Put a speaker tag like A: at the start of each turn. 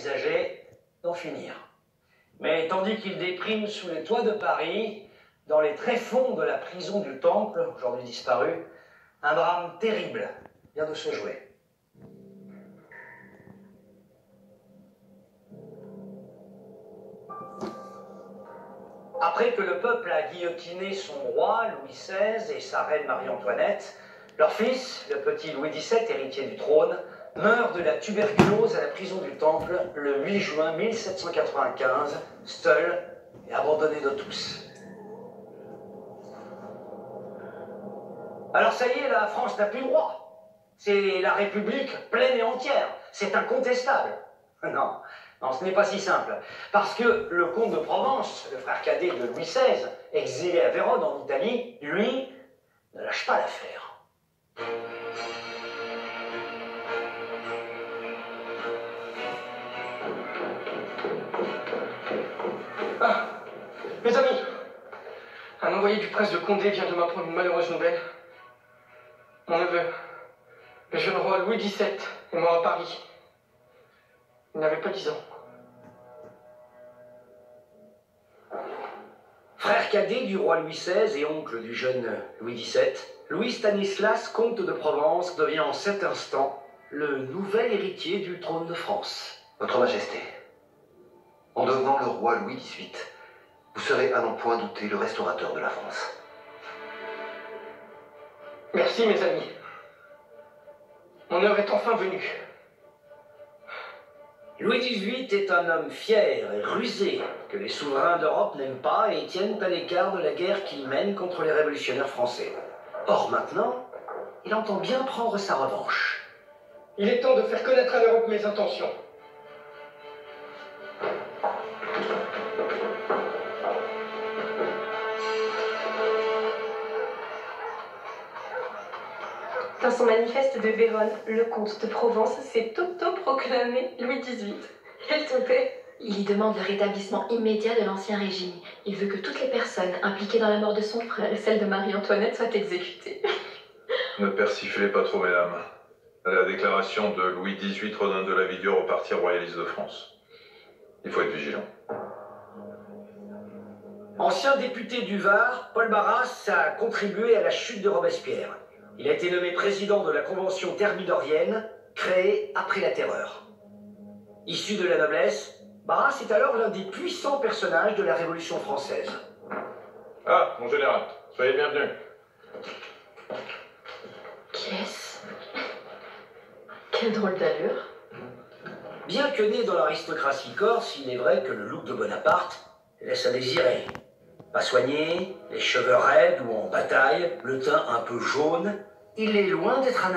A: envisageait d'en finir. Mais tandis qu'il déprime sous les toits de Paris, dans les tréfonds de la prison du Temple, aujourd'hui disparue, un drame terrible vient de se jouer. Après que le peuple a guillotiné son roi, Louis XVI, et sa reine Marie-Antoinette, leur fils, le petit Louis XVII, héritier du trône, meurt de la tuberculose à la prison du Temple le 8 juin 1795, seul et abandonné de tous. Alors ça y est, la France n'a plus de roi. C'est la République pleine et entière. C'est incontestable. Non, non, ce n'est pas si simple. Parce que le comte de Provence, le frère cadet de Louis XVI, exilé à Vérone en Italie, lui, ne lâche pas l'affaire.
B: Ah, mes amis, un envoyé du prince de Condé vient de m'apprendre une malheureuse nouvelle. Mon neveu, le jeune roi Louis XVII, est mort à Paris. Il n'avait pas 10 ans.
A: Frère cadet du roi Louis XVI et oncle du jeune Louis XVII, Louis Stanislas, comte de Provence, devient en cet instant le nouvel héritier du trône de France.
C: Votre Majesté, en devenant le roi Louis XVIII, vous serez à n'en point douter le restaurateur de la France.
B: Merci, mes amis. Mon heure est enfin venue.
A: Louis XVIII est un homme fier et rusé que les souverains d'Europe n'aiment pas et tiennent à l'écart de la guerre qu'il mène contre les révolutionnaires français. Or maintenant, il entend bien prendre sa revanche.
B: Il est temps de faire connaître à l'Europe mes intentions.
D: Dans son manifeste de Vérone, le comte de Provence s'est autoproclamé Louis XVIII. Quel toupet!
E: Il y demande le rétablissement immédiat de l'Ancien Régime. Il veut que toutes les personnes impliquées dans la mort de son frère
D: Et celle de Marie-Antoinette soient exécutées.
F: Ne persiflez pas trop, mesdames. La déclaration de Louis XVIII redonne de la vigueur au parti royaliste de France. Il faut être vigilant.
A: Ancien député du Var, Paul Barras a contribué à la chute de Robespierre. Il a été nommé président de la Convention thermidorienne, créée après la Terreur. Issu de la noblesse, Barras est alors l'un des puissants personnages de la Révolution française.
F: Ah, mon général, soyez bienvenu.
E: Qui est-ce?
D: Quelle drôle d'allure.
A: Bien que né dans l'aristocratie corse, il est vrai que le look de Bonaparte laisse à désirer. Pas soigné, les cheveux raides ou en bataille, le teint un peu jaune, il est loin d'être un